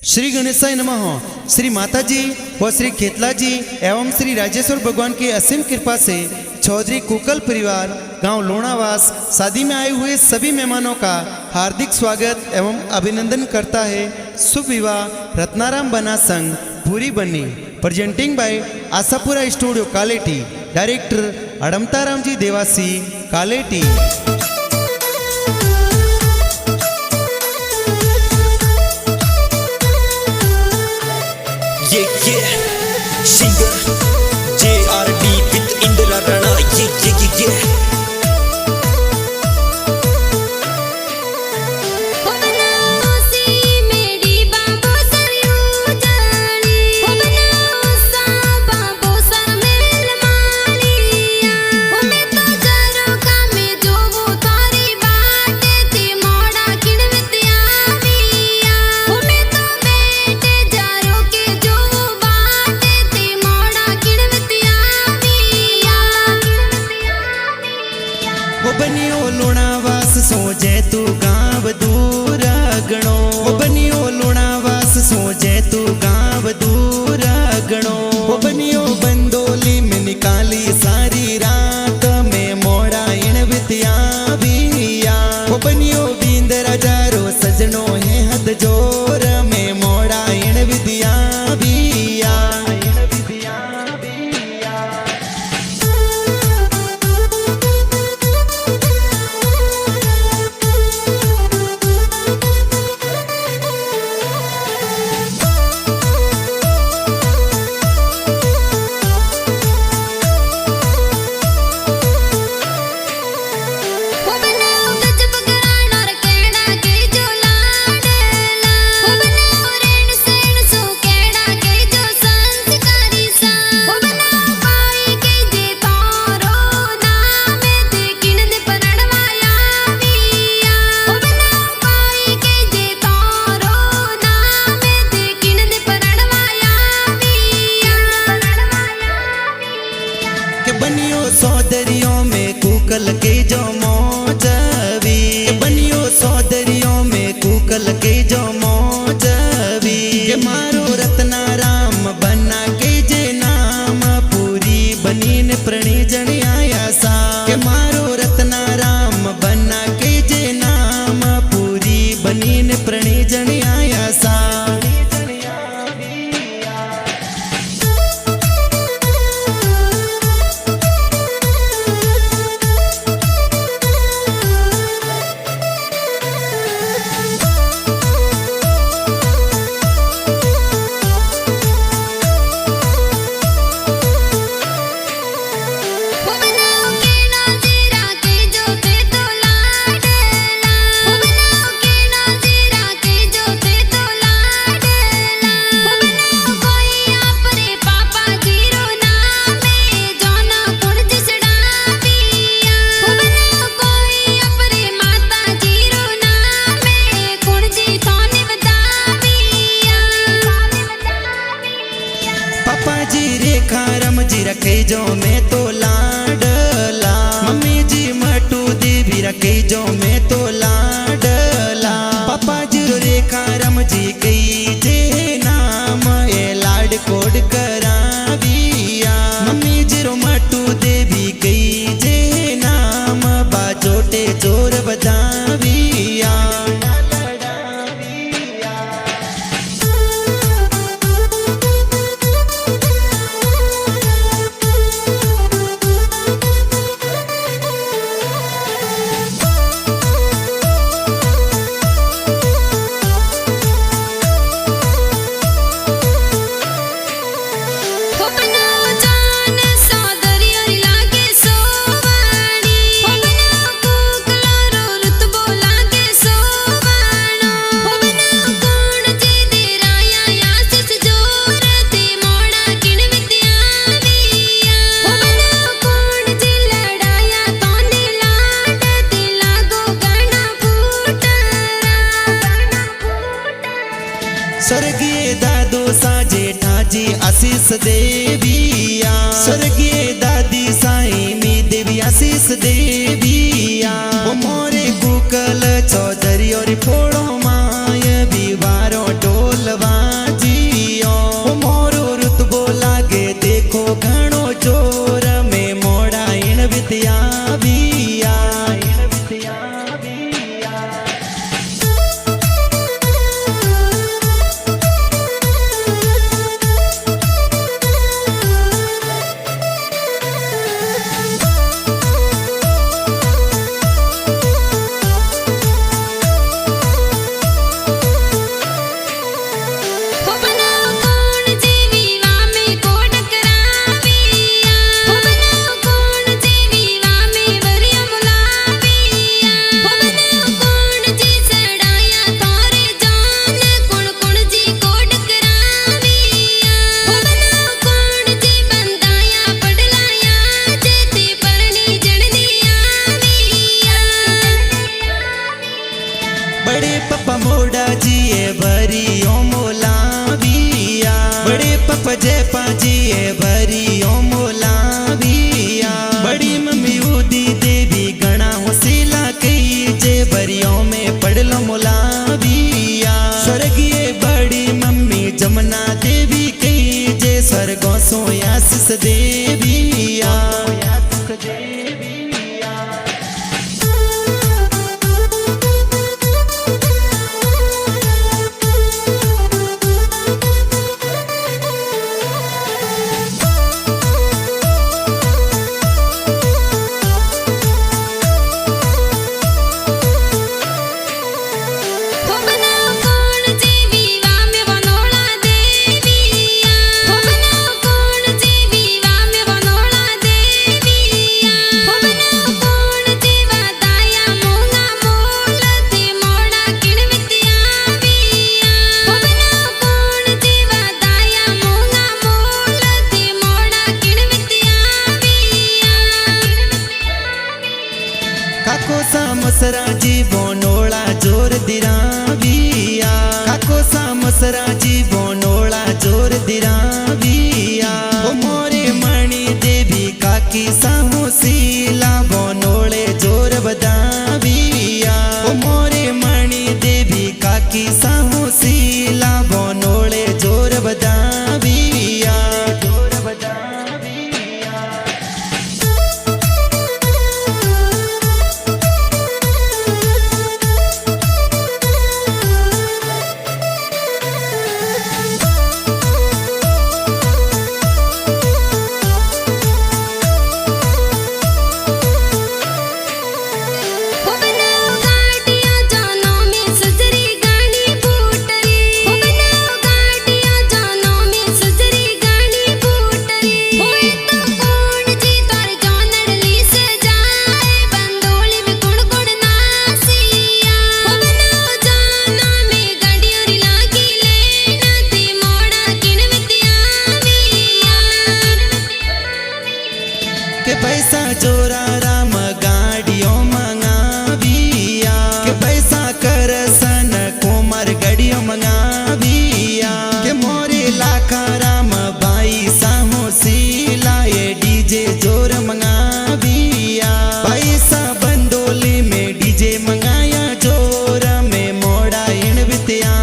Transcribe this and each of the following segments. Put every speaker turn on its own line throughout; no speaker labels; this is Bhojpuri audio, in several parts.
श्री गणेशाय नमः। श्री माता जी व श्री खेतला जी एवं श्री राजेश्वर भगवान की असीम कृपा से चौधरी कुकल परिवार गांव लोणावास शादी में आए हुए सभी मेहमानों का हार्दिक स्वागत एवं अभिनंदन करता है। शुभ विवाह रत्नाराम बना संघ पूरी बनी presenting by Ashapura studio Kaleti. Director Admataram ji Dewasi Kaleti.
Singer JRD with Indra Rana. Yeah.
बनियो लुणावास सोजे तू गाँव दूर गणो। बनियो लुणावास सोजे तू गाँव दूर गणो। बनियो बंदोली में निकाली सारी रात में मोड़ा इन विद्या बिया। बनियो बींदरा जारो सजनो है हद जोर में मोड़ा इन विद्या बिया। सौदरियों में कुकल के जो मौजवी। बनियो सौदरियों में कुकल के जो मौजवी। के मारो रत्नाराम बना के जे नाम पूरी बनी ने प्रणय जन आया सा। के मारो रत्नाराम बना के जे नाम पूरी बनी ने प्रणय जन आया सा। रेखाराम जी रखे जो मैं तो लाडला। मम्मी जी मटू देवी रखे जो मैं तो लाडला। पापा जी रेखाराम जी कई जे नाम ए लाड कोड कराविया। मम्मी जी मटू देवी कई जे नाम बाजोटे जोर बजाविया। स्वर्गीय दादो साजे ठाजी आशीष देविया। स्वर्गीय दादी साईनी देवी आशीष देविया। मोरे कुकल चौधरी और फोड़ो माय विवारो टोलवा। आशीष देविया मसराजी बोनोला जोर दिराविया काको सा मसराजी बोनोला जोर दिराविया ओ मोरे मणि देवी काकी साहू सीला बोनोले जोर बदाविया ओ मोरे मणि देवी काकी साहू सीला बोनोले जोर बदाविया के पैसा जोरा राम गाड़ियों मंगाविया के पैसा कर सन कुमार गाड़ियों मंगाविया के मोरे लाखा राम बाई साहू सीला ये डीजे जोर मंगाविया पैसा बंदोली में डीजे मंगाया जोर में मोड़ा इन बितिया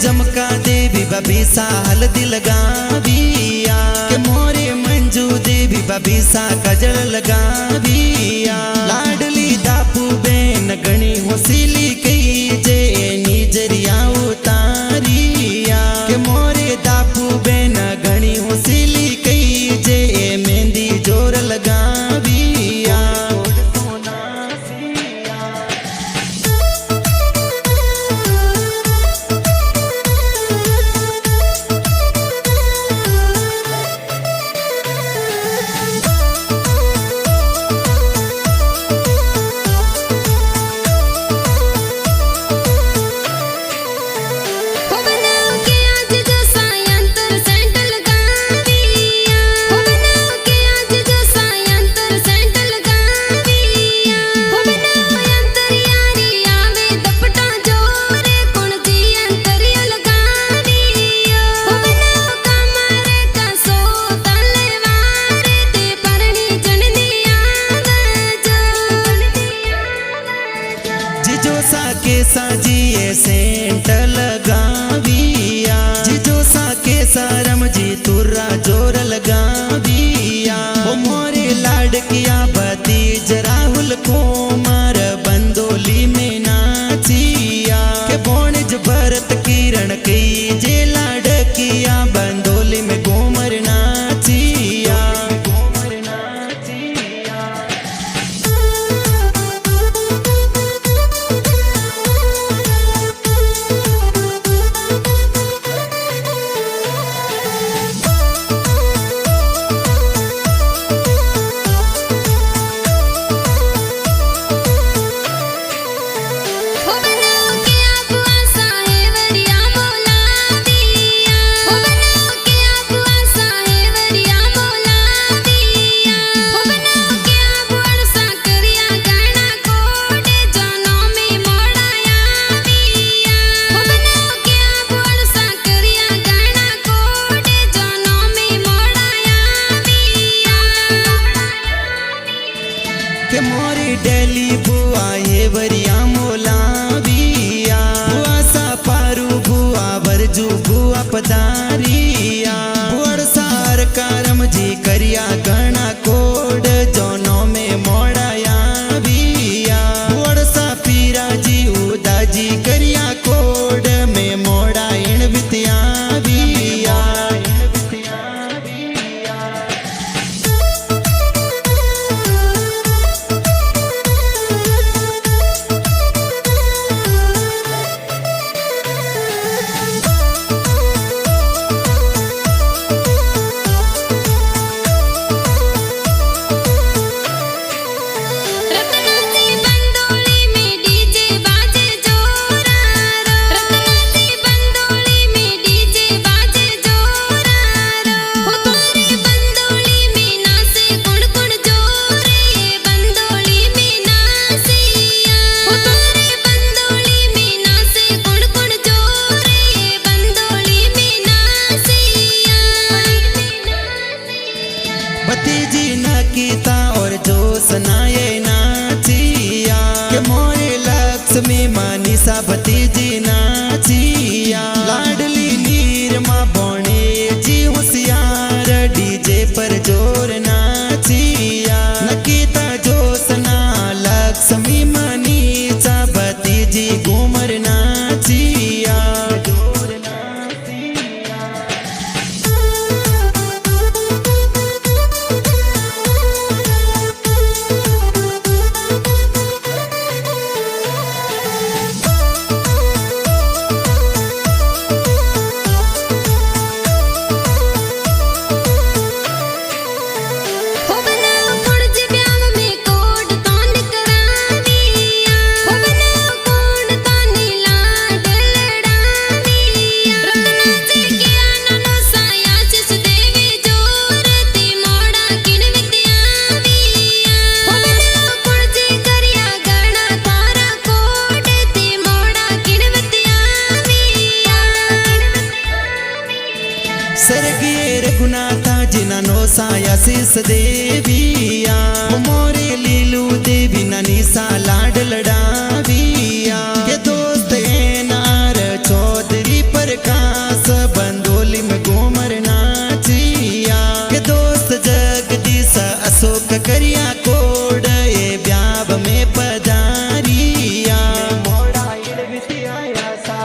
जमका देवी बबीसा हल्दी लगाविया के मोरे मंजू देवी बबीसा कजल लगाविया लाडली दापू बेन गणी होसिली कई जे निजरिया उतारिया के मोरे दापू बेन गणी होसिली कई जे मेहंदी जोर लगाविया साजिए सेंट लगाविया जिजो सा के सारम जी तुर्रा जोर लगाविया ओ मोरे लाडकिया भतीज राहुल कुमार बंदोली में नाचिया के बोणज भरत किरण की जे लाडकिया बंदोली में घूमर नाचिया लक्ष्मी मानी सा भतीजी नाचिया लाडली नीर माँ बोणे जी होशियार डीजे पर जोर नाचिया नकीता जोसना लक्ष्मी मानी सा भतीजी घूमर नाचिया स्वर्गीय रघुनाथा जिनानो साया शीस देविया मोरे लीलू देवी नानी सा लाड लड़ाविया के दोस्त नार चौधरी प्रकाश बंदोली में घूमर नाचिया के दोस्त जगदीश अशोक करिया कोड ये ब्याव में पधारिया मोड़ा इड़विती आया सा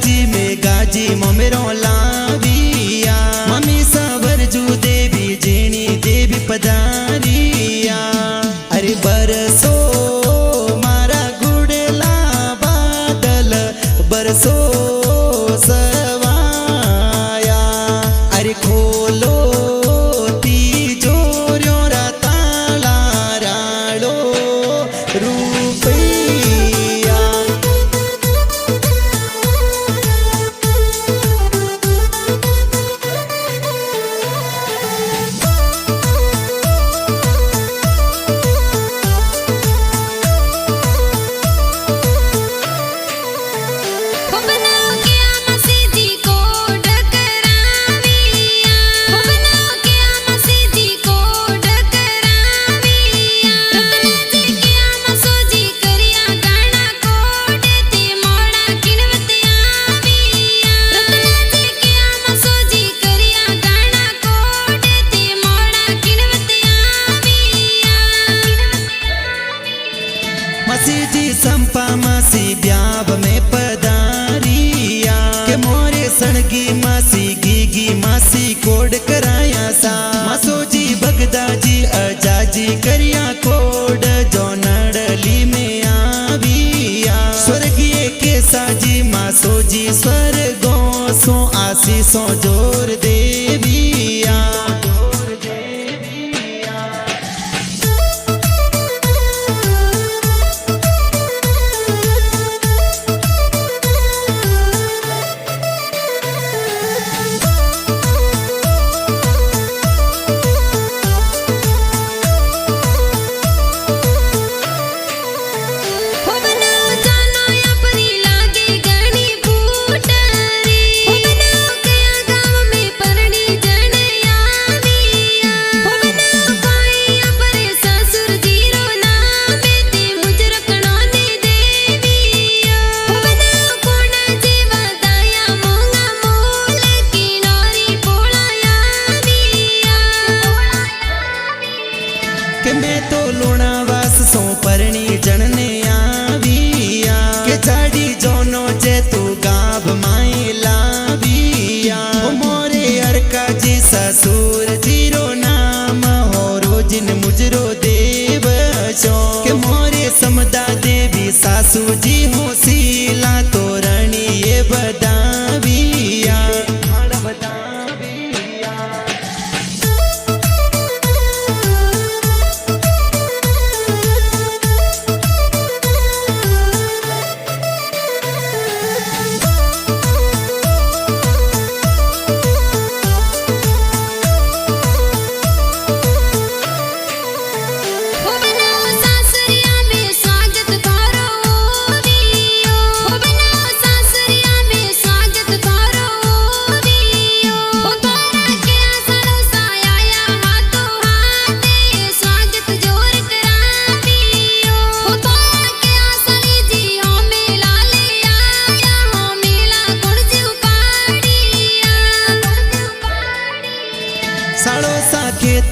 जी में गाजी ममेरो लाविया मम्मी सावरजू देवी जेनी देवी पधारिया अरे बरसो मारा गुड़ला बादल बरसो सवाया अरे खोलो तिजोरियों रा ताला राड़ो रुपया जी संपा मासी ब्याव में पधारिया के मोरे सड़गी मासी गीगी मासी कोड कराया सा मासो जी बगदा जी अजा जी करिया कोड जो नडली में आविया स्वर्गीय के साजी मासो जी स्वर्गों सो आशीषों जोर देविया ससुर जीरो नाम हो रोजिन मुजरो देव शो के मोरे समुदाय जी सासू जी होशीला तोरणी ये बदाविया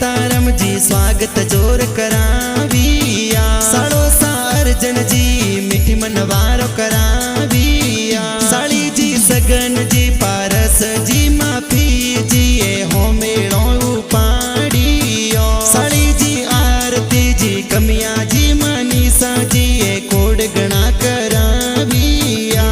तारम जी स्वागत जोर कराविया साड़ो सा अर्जन जी मिठी मनवारो कराविया साड़ी जी सगन जी पारस जी माफी जी ए हो मेड़ो उपाड़ियो साड़ी जी आरती जी कमिया जी मनीषा जी ए कोड गणा कराविया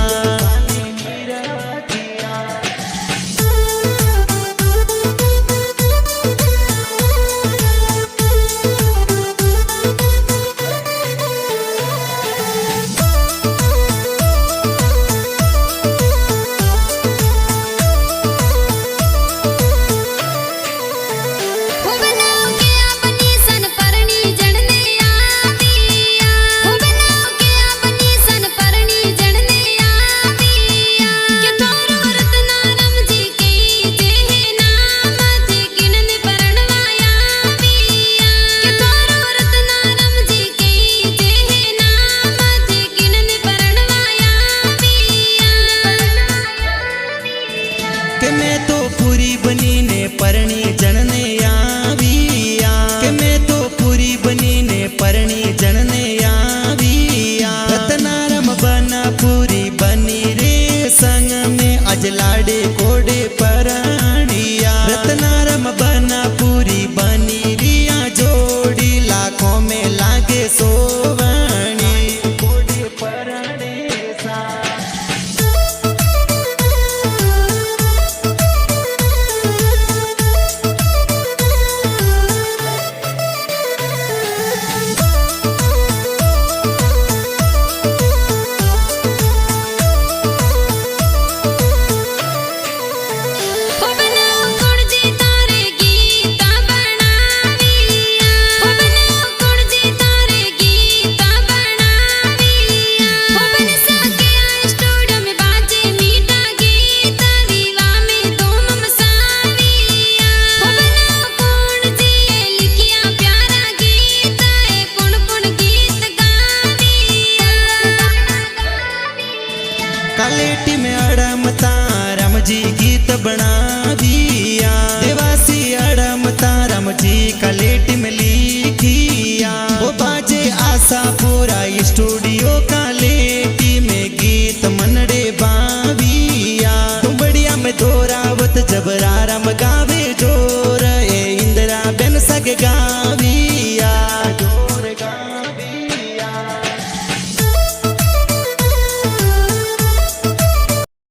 परणी जनने आविया के मैं तो पूरी बनी ने परणी जनने आविया रत्नारम बना पूरी बनी रे संग में अज लाडे कोडे पराणिया रत्नारम बना पूरी बनी रिया जोड़ी लाखों में लागे सोवणी कोडे पराणे सा कलेटी में अड़म तारम जी गीत बना दिया देवासी अड़म तारम जी कलेटी में लिखिया वो बाजे आशा पूरा स्टूडियो